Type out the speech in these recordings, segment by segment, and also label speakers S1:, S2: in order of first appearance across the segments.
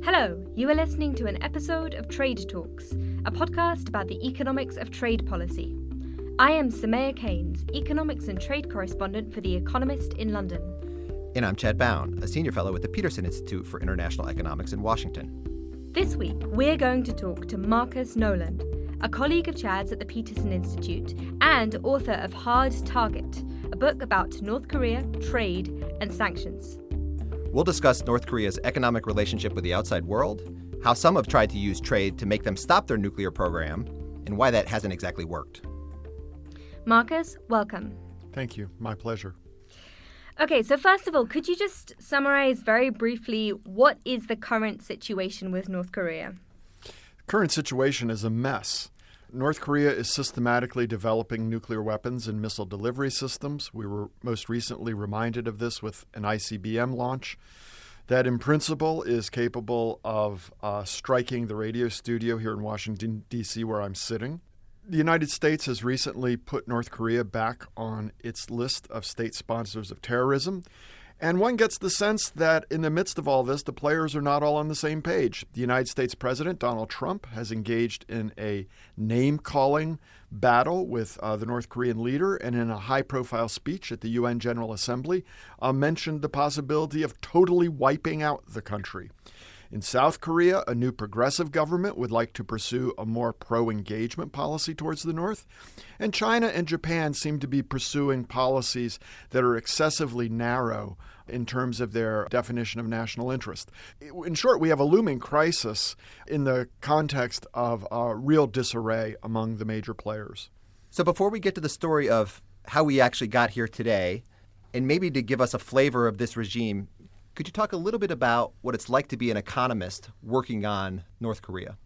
S1: Hello, you are listening to an episode of Trade Talks, a podcast about the economics of trade policy. I am Soumaya Keynes, economics and trade correspondent for The Economist in London.
S2: And I'm Bown, a senior fellow at the Peterson Institute for International Economics in Washington.
S1: This week, we're going to talk to Marcus Noland, a colleague of Chad's at the Peterson Institute and author of Hard Target, a book about North Korea, trade, and sanctions.
S2: We'll discuss North Korea's economic relationship with the outside world, how some have tried to use trade to make them stop their nuclear program, and why that hasn't exactly worked.
S1: Marcus, welcome.
S3: Thank you. My pleasure.
S1: Okay, so first of all, could you just summarize very briefly what is the current situation with North Korea?
S3: The current situation is a mess. North Korea is systematically developing nuclear weapons and missile delivery systems. We were most recently reminded of this with an ICBM launch that in principle is capable of striking the radio studio here in Washington, D.C., where I'm sitting. The United States has recently put North Korea back on its list of state sponsors of terrorism. And one gets the sense that in the midst of all this, the players are not all on the same page. The United States President, Donald Trump, has engaged in a name-calling battle with the North Korean leader, and in a high-profile speech at the UN General Assembly, mentioned the possibility of totally wiping out the country. In South Korea, a new progressive government would like to pursue a more pro-engagement policy towards the North. And China and Japan seem to be pursuing policies that are excessively narrow in terms of their definition of national interest. In short, we have a looming crisis in the context of real disarray among the major players.
S2: So before we get to the story of how we actually got here today, and maybe to give us a flavor of this regime, could you talk a little bit about what it's like to be an economist working on North Korea?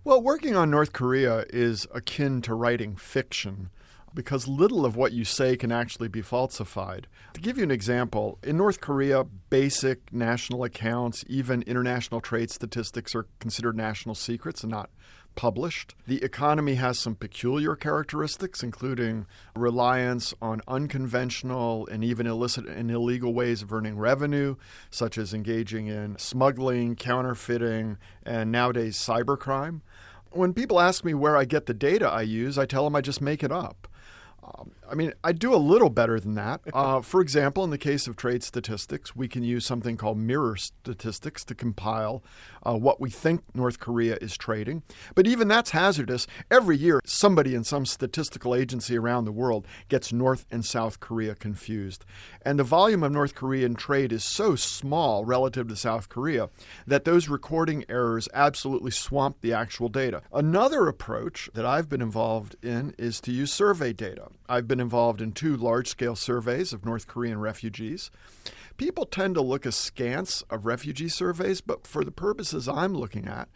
S3: Well, working on North Korea is akin to writing fiction because little of what you say can actually be falsified. To give you an example, in North Korea, basic national accounts, even international trade statistics are considered national secrets and not published. The economy has some peculiar characteristics, including reliance on unconventional and even illicit and illegal ways of earning revenue, such as engaging in smuggling, counterfeiting, and nowadays cybercrime. When people ask me where I get the data I use, I tell them I just make it up. I do a little better than that. For example, in the case of trade statistics, we can use something called mirror statistics to compile what we think North Korea is trading. But even that's hazardous. Every year, somebody in some statistical agency around the world gets North and South Korea confused. And the volume of North Korean trade is so small relative to South Korea that those recording errors absolutely swamp the actual data. Another approach that I've been involved in is to use survey data. I've been involved in 2 large-scale surveys of North Korean refugees. People tend to look askance of refugee surveys, but for the purposes I'm looking at,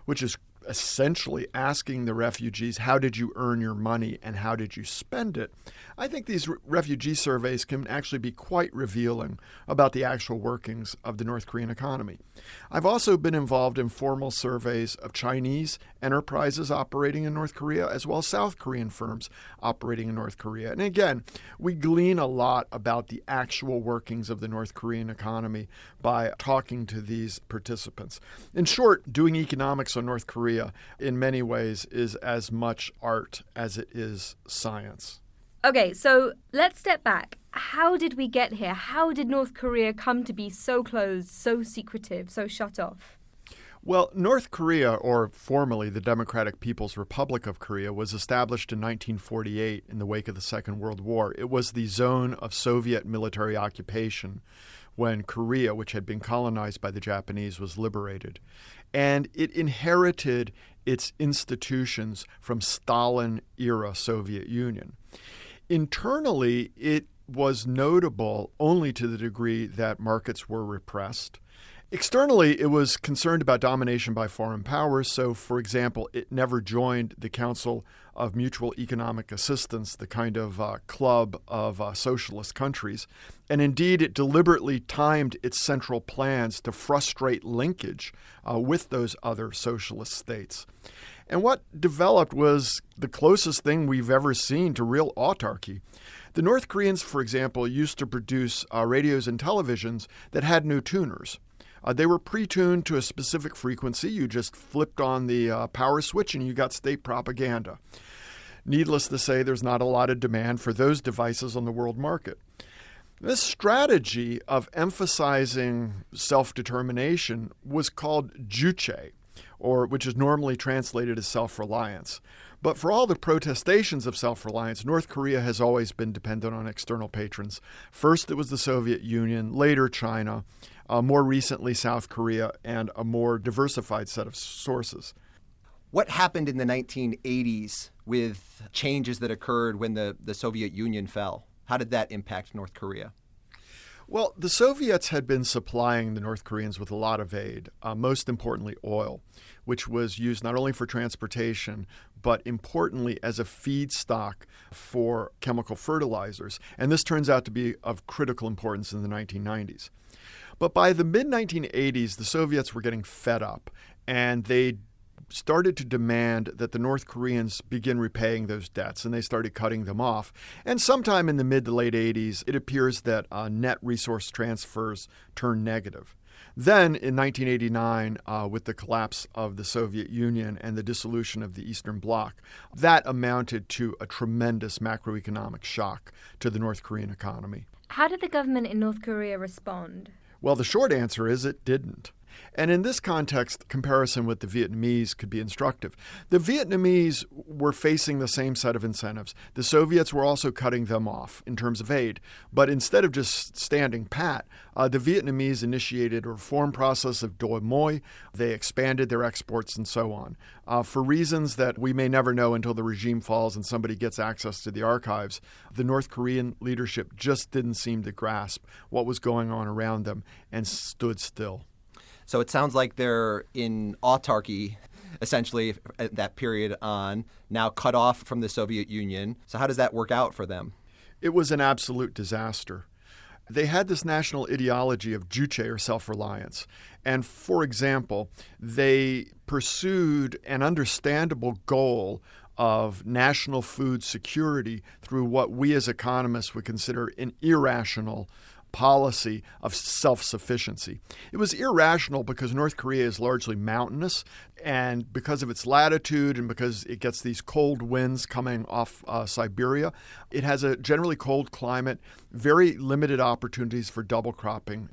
S3: which is essentially asking the refugees, how did you earn your money and how did you spend it? I think these refugee surveys can actually be quite revealing about the actual workings of the North Korean economy. I've also been involved in formal surveys of Chinese enterprises operating in North Korea, as well as South Korean firms operating in North Korea. And again, we glean a lot about the actual workings of the North Korean economy by talking to these participants. In short, doing economics on North Korea in many ways is as much art as it is science.
S1: Okay, so let's step back. How did we get here? How did North Korea come to be so closed, so secretive, so shut off?
S3: Well, North Korea, or formerly the Democratic People's Republic of Korea, was established in 1948 in the wake of the Second World War. It was the zone of Soviet military occupation when Korea, which had been colonized by the Japanese, was liberated. And it inherited its institutions from Stalin-era Soviet Union. Internally, it was notable only to the degree that markets were repressed. Externally, it was concerned about domination by foreign powers. So, for example, it never joined the Council of Mutual Economic Assistance, the kind of club of socialist countries. And indeed, it deliberately timed its central plans to frustrate linkage with those other socialist states. And what developed was the closest thing we've ever seen to real autarky. The North Koreans, for example, used to produce radios and televisions that had no tuners. They were pre-tuned to a specific frequency. You just flipped on the power switch and you got state propaganda. Needless to say, there's not a lot of demand for those devices on the world market. This strategy of emphasizing self-determination was called juche, which is normally translated as self-reliance. But for all the protestations of self-reliance, North Korea has always been dependent on external patrons. First, it was the Soviet Union, later China, more recently South Korea, and a more diversified set of sources.
S2: What happened in the 1980s with changes that occurred when the Soviet Union fell? How did that impact North Korea?
S3: Well, the Soviets had been supplying the North Koreans with a lot of aid, most importantly oil, which was used not only for transportation, but importantly as a feedstock for chemical fertilizers. And this turns out to be of critical importance in the 1990s. But by the mid-1980s, the Soviets were getting fed up, and they started to demand that the North Koreans begin repaying those debts, and they started cutting them off. And sometime in the mid to late 80s, it appears that net resource transfers turned negative. Then in 1989, with the collapse of the Soviet Union and the dissolution of the Eastern Bloc, that amounted to a tremendous macroeconomic shock to the North Korean economy.
S1: How did the government in North Korea respond?
S3: Well, the short answer is it didn't. And in this context, comparison with the Vietnamese could be instructive. The Vietnamese were facing the same set of incentives. The Soviets were also cutting them off in terms of aid. But instead of just standing pat, the Vietnamese initiated a reform process of doi moi. They expanded their exports and so on. For reasons that we may never know until the regime falls and somebody gets access to the archives, the North Korean leadership just didn't seem to grasp what was going on around them and stood still.
S2: So it sounds like they're in autarky, essentially, at that period on, now cut off from the Soviet Union. So how does that work out for them?
S3: It was an absolute disaster. They had this national ideology of juche, or self-reliance. And for example, they pursued an understandable goal of national food security through what we as economists would consider an irrational policy of self-sufficiency. It was irrational because North Korea is largely mountainous, and because of its latitude and because it gets these cold winds coming off Siberia, it has a generally cold climate, very limited opportunities for double cropping.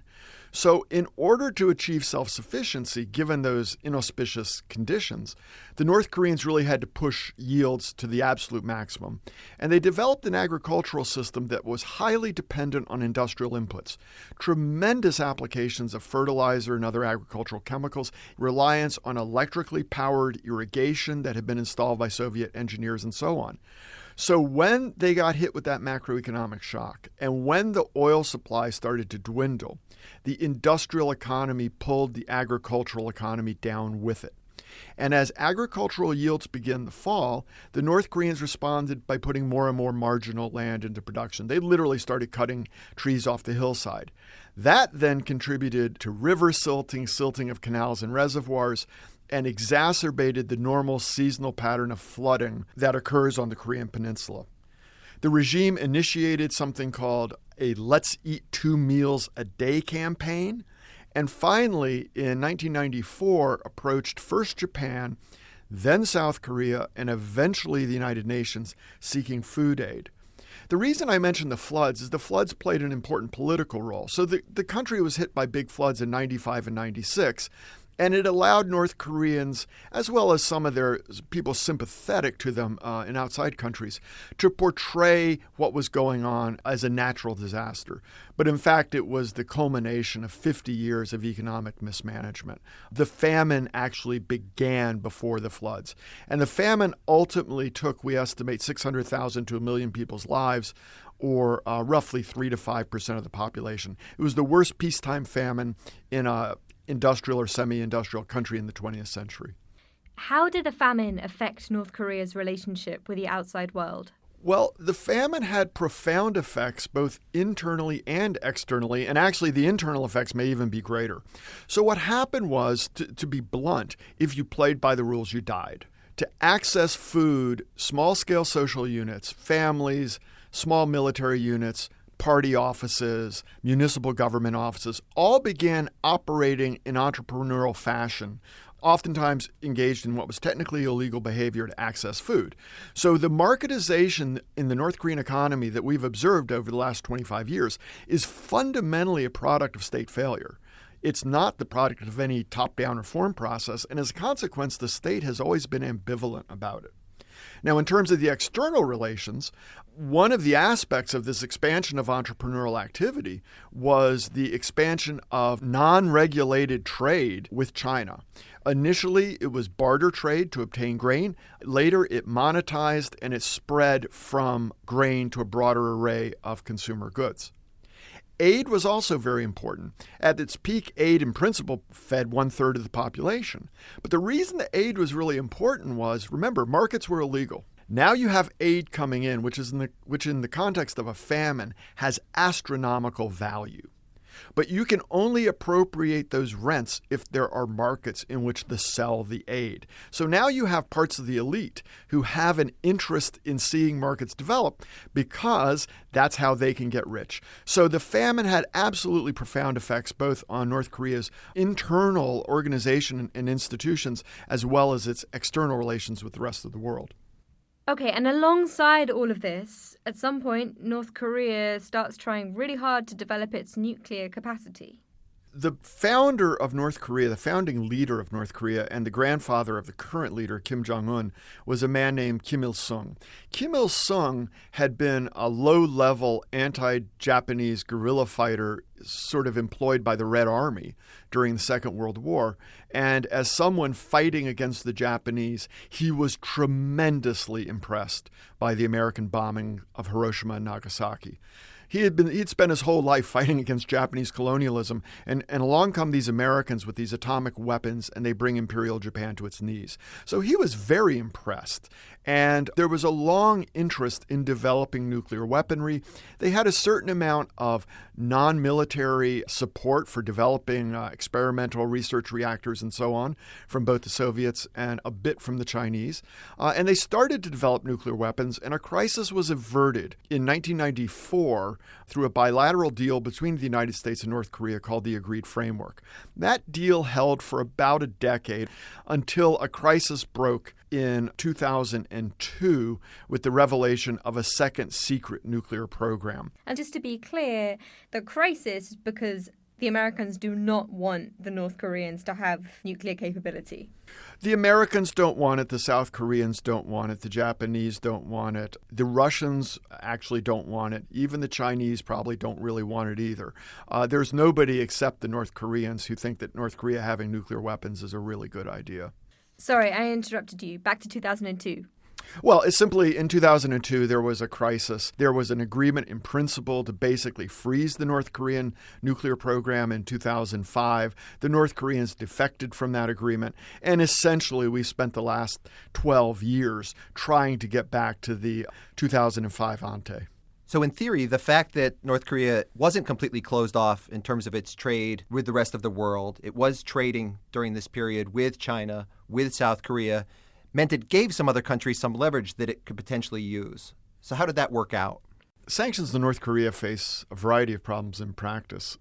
S3: So in order to achieve self-sufficiency, given those inauspicious conditions, the North Koreans really had to push yields to the absolute maximum. And they developed an agricultural system that was highly dependent on industrial inputs. Tremendous applications of fertilizer and other agricultural chemicals, reliance on electrically powered irrigation that had been installed by Soviet engineers and so on. So when they got hit with that macroeconomic shock, and when the oil supply started to dwindle, the industrial economy pulled the agricultural economy down with it. And as agricultural yields began to fall, the North Koreans responded by putting more and more marginal land into production. They literally started cutting trees off the hillside. That then contributed to river silting of canals and reservoirs, and exacerbated the normal seasonal pattern of flooding that occurs on the Korean Peninsula. The regime initiated something called a Let's Eat 2 Meals a Day campaign, and finally, in 1994, approached first Japan, then South Korea, and eventually the United Nations, seeking food aid. The reason I mention the floods is the floods played an important political role. So the country was hit by big floods in 95 and 96, and it allowed North Koreans, as well as some of their people sympathetic to them in outside countries, to portray what was going on as a natural disaster. But in fact, it was the culmination of 50 years of economic mismanagement. The famine actually began before the floods. And the famine ultimately took, we estimate, 600,000 to 1 million people's lives, or roughly 3 to 5% of the population. It was the worst peacetime famine in a industrial or semi-industrial country in the 20th century.
S1: How did the famine affect North Korea's relationship with the outside world?
S3: Well, the famine had profound effects both internally and externally, and actually the internal effects may even be greater. So what happened was, to be blunt, if you played by the rules, you died. To access food, small-scale social units, families, small military units, party offices, municipal government offices, all began operating in entrepreneurial fashion, oftentimes engaged in what was technically illegal behavior to access food. So the marketization in the North Korean economy that we've observed over the last 25 years is fundamentally a product of state failure. It's not the product of any top-down reform process, and as a consequence, the state has always been ambivalent about it. Now, in terms of the external relations, one of the aspects of this expansion of entrepreneurial activity was the expansion of non-regulated trade with China. Initially, it was barter trade to obtain grain. Later, it monetized and it spread from grain to a broader array of consumer goods. Aid was also very important. At its peak, aid in principle fed 1/3 of the population. But the reason that aid was really important was, remember, markets were illegal. Now you have aid coming in, which in the context of a famine has astronomical value. But you can only appropriate those rents if there are markets in which to sell the aid. So now you have parts of the elite who have an interest in seeing markets develop because that's how they can get rich. So the famine had absolutely profound effects both on North Korea's internal organization and institutions as well as its external relations with the rest of the world.
S1: Okay, and alongside all of this, at some point, North Korea starts trying really hard to develop its nuclear capacity.
S3: The founder of North Korea, the founding leader of North Korea, and the grandfather of the current leader, Kim Jong-un, was a man named Kim Il-sung. Kim Il-sung had been a low-level anti-Japanese guerrilla fighter sort of employed by the Red Army during the Second World War. And as someone fighting against the Japanese, he was tremendously impressed by the American bombing of Hiroshima and Nagasaki. He'd spent his whole life fighting against Japanese colonialism, and along come these Americans with these atomic weapons, and they bring Imperial Japan to its knees. So he was very impressed, and there was a long interest in developing nuclear weaponry. They had a certain amount of non-military support for developing experimental research reactors and so on from both the Soviets and a bit from the Chinese. And they started to develop nuclear weapons, and a crisis was averted in 1994 through a bilateral deal between the United States and North Korea called the Agreed Framework. That deal held for about a decade until a crisis broke in 2002 with the revelation of a second secret nuclear program.
S1: And just to be clear, the crisis is because the Americans do not want the North Koreans to have nuclear capability.
S3: The Americans don't want it. The South Koreans don't want it. The Japanese don't want it. The Russians actually don't want it. Even the Chinese probably don't really want it either. There's nobody except the North Koreans who think that North Korea having nuclear weapons is a really good idea.
S1: Sorry, I interrupted you. Back to 2002.
S3: Well, it's simply in 2002, there was a crisis. There was an agreement in principle to basically freeze the North Korean nuclear program in 2005. The North Koreans defected from that agreement. And essentially, we spent the last 12 years trying to get back to the 2005 ante.
S2: So in theory, the fact that North Korea wasn't completely closed off in terms of its trade with the rest of the world, it was trading during this period with China, with South Korea, meant it gave some other countries some leverage that it could potentially use. So how did that work out?
S3: Sanctions in North Korea face a variety of problems in practice.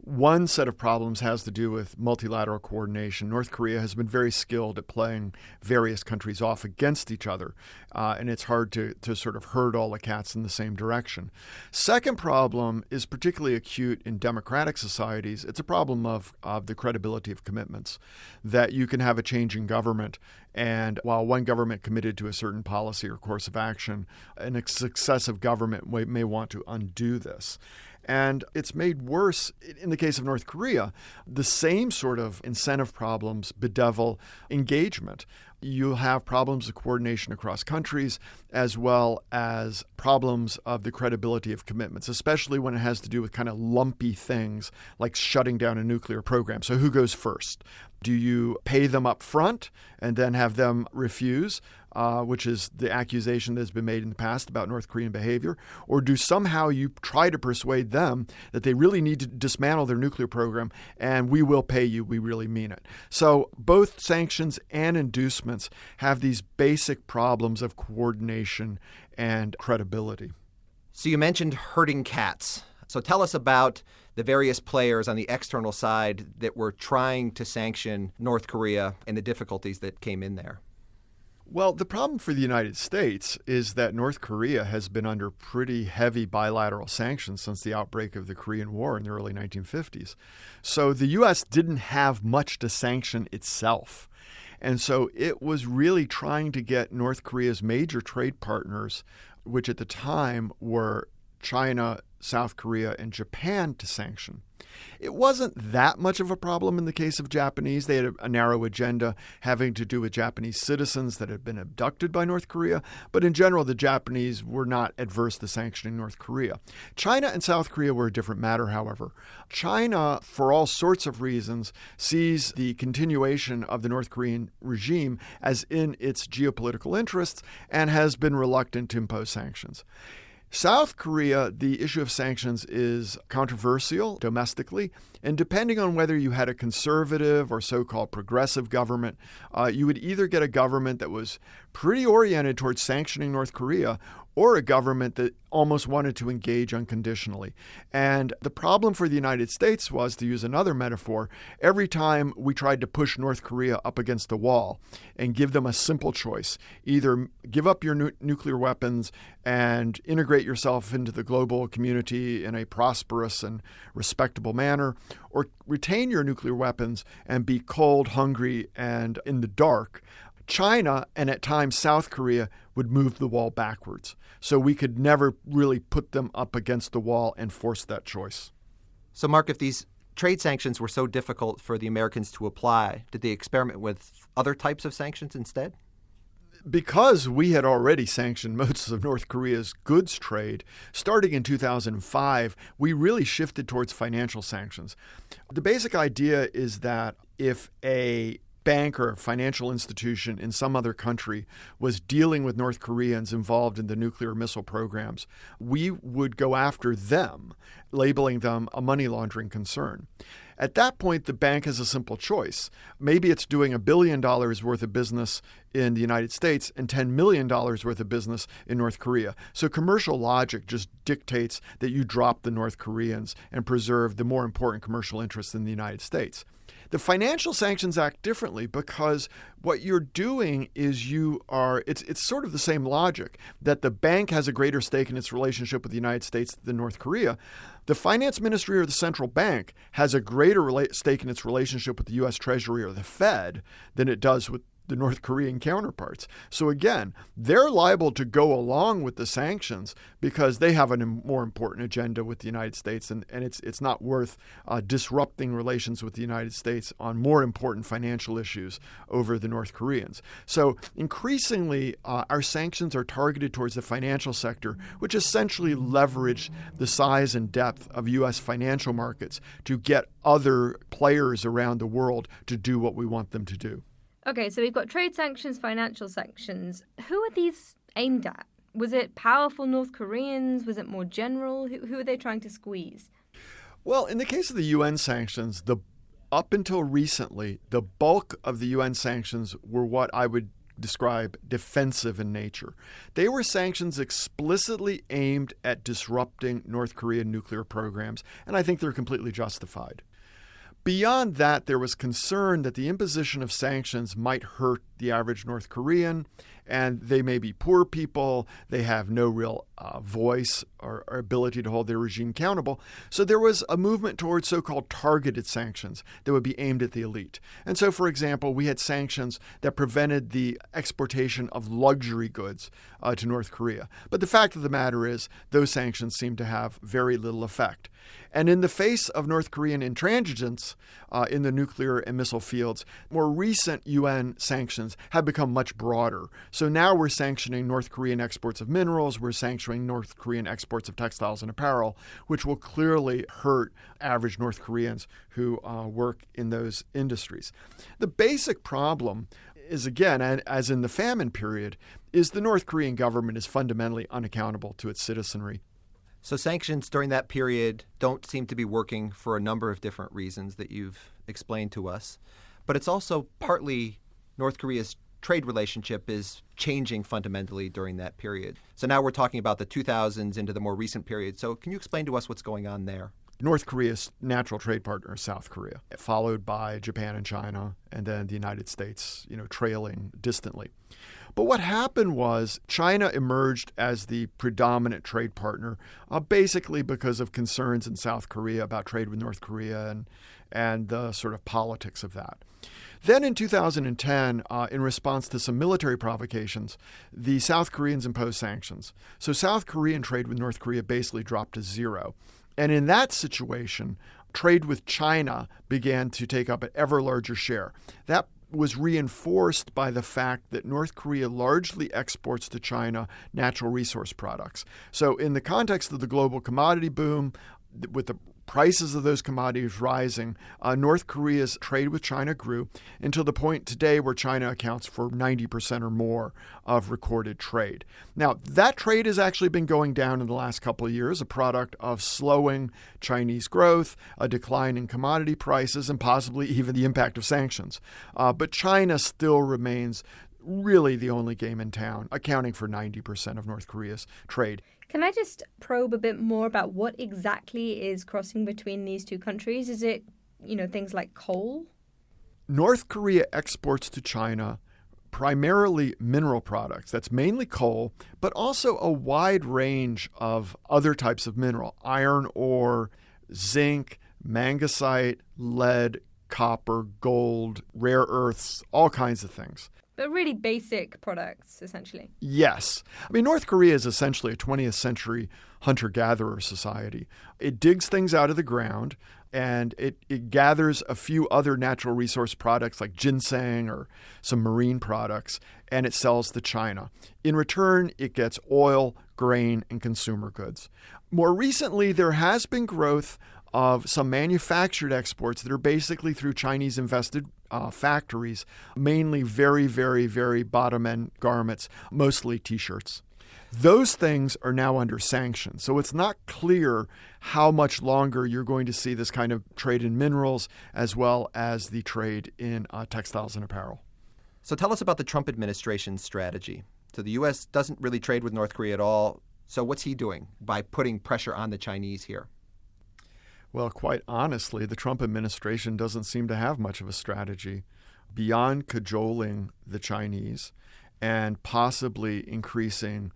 S3: One set of problems has to do with multilateral coordination. North Korea has been very skilled at playing various countries off against each other, and it's hard to sort of herd all the cats in the same direction. Second problem is particularly acute in democratic societies. It's a problem of the credibility of commitments, that you can have a changing government, and while one government committed to a certain policy or course of action, a successive government may want to undo this. And it's made worse in the case of North Korea. The same sort of incentive problems bedevil engagement. You have problems of coordination across countries as well as problems of the credibility of commitments, especially when it has to do with kind of lumpy things like shutting down a nuclear program. So who goes first? Do you pay them up front and then have them refuse, which is the accusation that has been made in the past about North Korean behavior? Or do somehow you try to persuade them that they really need to dismantle their nuclear program and we will pay you, we really mean it? So both sanctions and inducements have these basic problems of coordination and credibility.
S2: So you mentioned herding cats. So tell us about the various players on the external side that were trying to sanction North Korea and the difficulties that came in there.
S3: Well, the problem for the United States is that North Korea has been under pretty heavy bilateral sanctions since the outbreak of the Korean War in the early 1950s. So the U.S. didn't have much to sanction itself. And so it was really trying to get North Korea's major trade partners, which at the time were China, South Korea, and Japan, to sanction. It wasn't that much of a problem in the case of Japanese. They had a narrow agenda having to do with Japanese citizens that had been abducted by North Korea. But in general, the Japanese were not adverse to sanctioning North Korea. China and South Korea were a different matter, however. China, for all sorts of reasons, sees the continuation of the North Korean regime as in its geopolitical interests and has been reluctant to impose sanctions. South Korea, the issue of sanctions is controversial domestically, and depending on whether you had a conservative or so-called progressive government, you would either get a government that was pretty oriented towards sanctioning North Korea or a government that almost wanted to engage unconditionally. And the problem for the United States was, to use another metaphor, every time we tried to push North Korea up against the wall and give them a simple choice, either give up your nuclear weapons and integrate yourself into the global community in a prosperous and respectable manner, or retain your nuclear weapons and be cold, hungry, and in the dark, China and at times South Korea would move the wall backwards. So we could never really put them up against the wall and force that choice.
S2: So, Mark, if these trade sanctions were so difficult for the Americans to apply, did they experiment with other types of sanctions instead?
S3: Because we had already sanctioned most of North Korea's goods trade, starting in 2005, we really shifted towards financial sanctions. The basic idea is that if a bank or financial institution in some other country was dealing with North Koreans involved in the nuclear missile programs, we would go after them, labeling them a money laundering concern. At that point, the bank has a simple choice. Maybe it's doing $1 billion worth of business in the United States and $10 million worth of business in North Korea. So commercial logic just dictates that you drop the North Koreans and preserve the more important commercial interests in the United States. The financial sanctions act differently because what you're doing is it's sort of the same logic that the bank has a greater stake in its relationship with the United States than North Korea. The finance ministry or the central bank has a greater stake in its relationship with the U.S. Treasury or the Fed than it does with the North Korean counterparts. So again, they're liable to go along with the sanctions because they have a more important agenda with the United States, and it's not worth disrupting relations with the United States on more important financial issues over the North Koreans. So increasingly, our sanctions are targeted towards the financial sector, which essentially leverage the size and depth of U.S. financial markets to get other players around the world to do what we want them to do.
S1: Okay, so we've got trade sanctions, financial sanctions. Who are these aimed at? Was it powerful North Koreans? Was it more general? Who are they trying to squeeze?
S3: Well, in the case of the UN sanctions, up until recently, the bulk of the UN sanctions were what I would describe defensive in nature. They were sanctions explicitly aimed at disrupting North Korean nuclear programs, and I think they're completely justified. Beyond that, there was concern that the imposition of sanctions might hurt the average North Korean, and they may be poor people, they have no real voice or ability to hold their regime accountable. So there was a movement towards so-called targeted sanctions that would be aimed at the elite. And so, for example, we had sanctions that prevented the exportation of luxury goods to North Korea. But the fact of the matter is, those sanctions seem to have very little effect. And in the face of North Korean intransigence in the nuclear and missile fields, more recent UN sanctions have become much broader. So now we're sanctioning North Korean exports of minerals, we're sanctioning North Korean exports of textiles and apparel, which will clearly hurt average North Koreans who work in those industries. The basic problem is, again, as in the famine period, is the North Korean government is fundamentally unaccountable to its citizenry.
S2: So sanctions during that period don't seem to be working for a number of different reasons that you've explained to us. But it's also partly North Korea's trade relationship is changing fundamentally during that period. So now we're talking about the 2000s into the more recent period. So can you explain to us what's going on there?
S3: North Korea's natural trade partner is South Korea, followed by Japan and China, and then the United States, trailing distantly. But what happened was China emerged as the predominant trade partner, basically because of concerns in South Korea about trade with North Korea and the sort of politics of that. Then in 2010, in response to some military provocations, the South Koreans imposed sanctions. So South Korean trade with North Korea basically dropped to zero. And in that situation, trade with China began to take up an ever larger share. That was reinforced by the fact that North Korea largely exports to China natural resource products. So in the context of the global commodity boom, with the prices of those commodities rising, North Korea's trade with China grew until the point today where China accounts for 90% or more of recorded trade. Now, that trade has actually been going down in the last couple of years, a product of slowing Chinese growth, a decline in commodity prices, and possibly even the impact of sanctions. But China still remains really the only game in town, accounting for 90% of North Korea's trade.
S1: Can I just probe a bit more about what exactly is crossing between these two countries? Is it, things like coal?
S3: North Korea exports to China primarily mineral products. That's mainly coal, but also a wide range of other types of mineral: iron ore, zinc, mangasite, lead, copper, gold, rare earths, all kinds of things.
S1: But really basic products, essentially.
S3: Yes. North Korea is essentially a 20th century hunter-gatherer society. It digs things out of the ground, and it gathers a few other natural resource products like ginseng or some marine products, and it sells to China. In return, it gets oil, grain, and consumer goods. More recently, there has been growth of some manufactured exports that are basically through Chinese-invested factories, mainly very, very, very bottom-end garments, mostly T-shirts. Those things are now under sanctions. So it's not clear how much longer you're going to see this kind of trade in minerals as well as the trade in textiles and apparel.
S2: So tell us about the Trump administration's strategy. So the U.S. doesn't really trade with North Korea at all. So what's he doing by putting pressure on the Chinese here?
S3: Well, quite honestly, the Trump administration doesn't seem to have much of a strategy beyond cajoling the Chinese and possibly increasing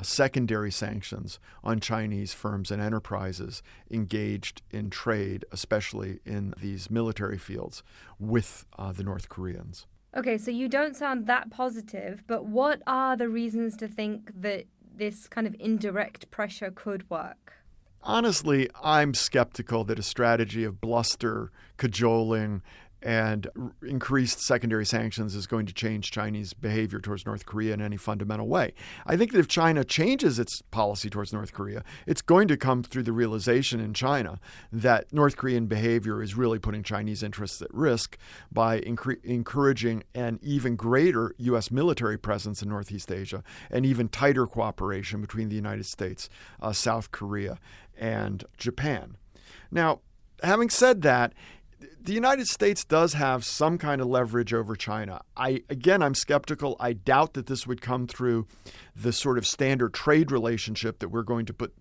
S3: secondary sanctions on Chinese firms and enterprises engaged in trade, especially in these military fields, with the North Koreans.
S1: Okay, so you don't sound that positive, but what are the reasons to think that this kind of indirect pressure could work?
S3: Honestly, I'm skeptical that a strategy of bluster, cajoling, and increased secondary sanctions is going to change Chinese behavior towards North Korea in any fundamental way. I think that if China changes its policy towards North Korea, it's going to come through the realization in China that North Korean behavior is really putting Chinese interests at risk by encouraging an even greater U.S. military presence in Northeast Asia and even tighter cooperation between the United States, South Korea, and Japan. Now, having said that, the United States does have some kind of leverage over China. I'm skeptical. I doubt that this would come through the sort of standard trade relationship that we're going to put,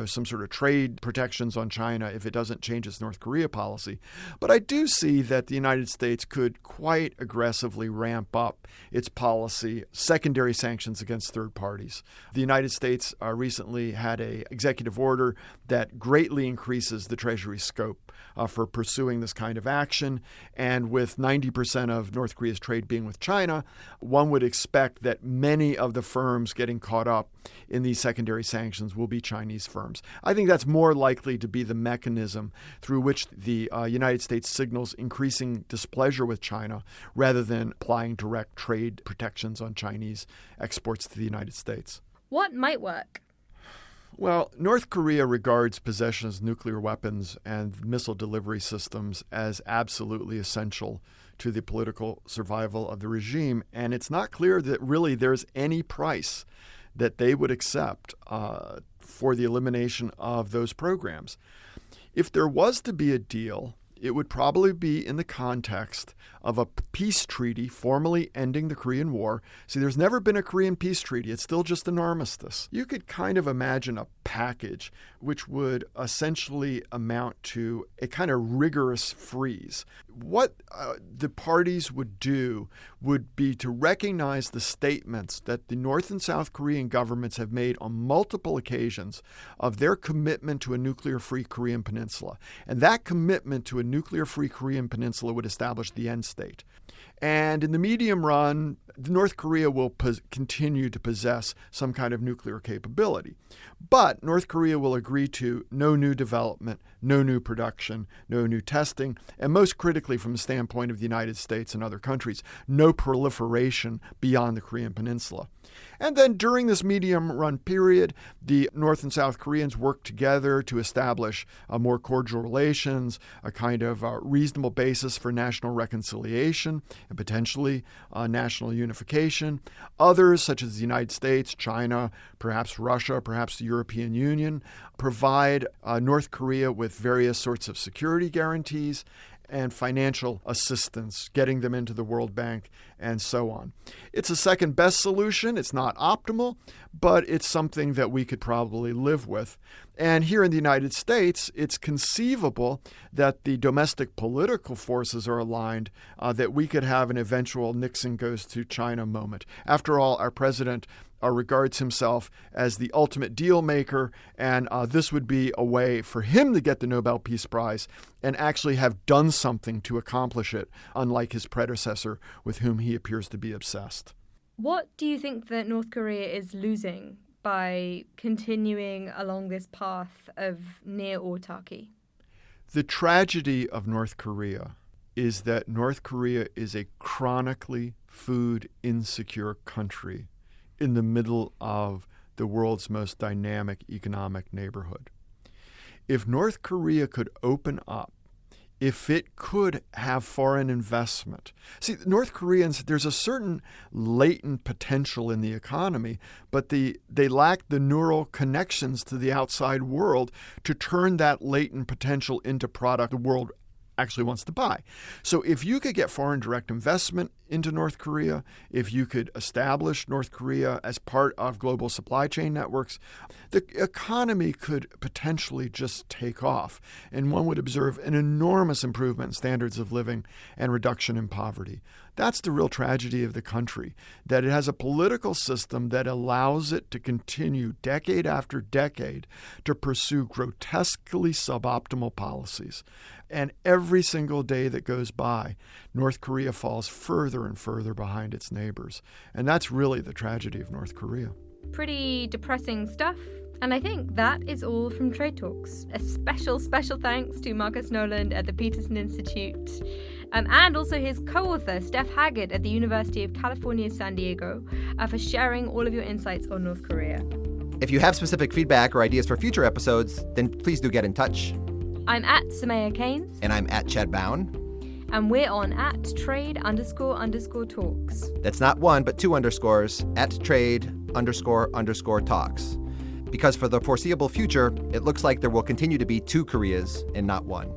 S3: some sort of trade protections on China if it doesn't change its North Korea policy. But I do see that the United States could quite aggressively ramp up its policy, secondary sanctions against third parties. The United States recently had an executive order that greatly increases the Treasury's scope for pursuing this kind of action. And with 90% of North Korea's trade being with China, one would expect that many of the firms getting caught up in these secondary sanctions will be Chinese firms. I think that's more likely to be the mechanism through which the United States signals increasing displeasure with China rather than applying direct trade protections on Chinese exports to the United States.
S1: What might work?
S3: Well, North Korea regards possession of nuclear weapons and missile delivery systems as absolutely essential to the political survival of the regime, and it's not clear that really there's any price that they would accept for the elimination of those programs. If there was to be a deal it would probably be in the context of a peace treaty formally ending the Korean War. See, there's never been a Korean peace treaty. It's still just an armistice. You could kind of imagine a package which would essentially amount to a kind of rigorous freeze. What the parties would do would be to recognize the statements that the North and South Korean governments have made on multiple occasions of their commitment to a nuclear-free Korean peninsula. And that commitment to a nuclear-free Korean peninsula would establish the end state. And in the medium run, North Korea will continue to possess some kind of nuclear capability. But North Korea will agree to no new development, no new production, no new testing, and most critically from the standpoint of the United States and other countries, no proliferation beyond the Korean peninsula. And then during this medium-run period, the North and South Koreans work together to establish more cordial relations, a kind of reasonable basis for national reconciliation and potentially national unification. Others, such as the United States, China, perhaps Russia, perhaps the European Union, provide North Korea with various sorts of security guarantees and financial assistance, getting them into the World Bank, and so on. It's a second best solution. It's not optimal, but it's something that we could probably live with. And here in the United States, it's conceivable that the domestic political forces are aligned, that we could have an eventual Nixon goes to China moment. After all, our president regards himself as the ultimate deal maker, and this would be a way for him to get the Nobel Peace Prize and actually have done something to accomplish it, unlike his predecessor with whom he appears to be obsessed.
S1: What do you think that North Korea is losing by continuing along this path of near autarky?
S3: The tragedy of North Korea is that North Korea is a chronically food insecure country in the middle of the world's most dynamic economic neighborhood. If North Korea could open up, if it could have foreign investment. See, North Koreans, there's a certain latent potential in the economy, but they lack the neural connections to the outside world to turn that latent potential into product the world actually wants to buy. So if you could get foreign direct investment into North Korea, if you could establish North Korea as part of global supply chain networks, the economy could potentially just take off, and one would observe an enormous improvement in standards of living and reduction in poverty. That's the real tragedy of the country, that it has a political system that allows it to continue decade after decade to pursue grotesquely suboptimal policies. And every single day that goes by, North Korea falls further and further behind its neighbors. And that's really the tragedy of North Korea.
S1: Pretty depressing stuff. And I think that is all from Trade Talks. A special thanks to Marcus Noland at the Peterson Institute, and also his co-author, Steph Haggard at the University of California, San Diego, for sharing all of your insights on North Korea.
S2: If you have specific feedback or ideas for future episodes, then please do get in touch.
S1: I'm at Soumaya Keynes.
S2: And I'm at Chad Bown.
S1: And we're on at trade__talks.
S2: That's not one, but 2 underscores, at trade__talks. Because for the foreseeable future, it looks like there will continue to be 2 Koreas and not one.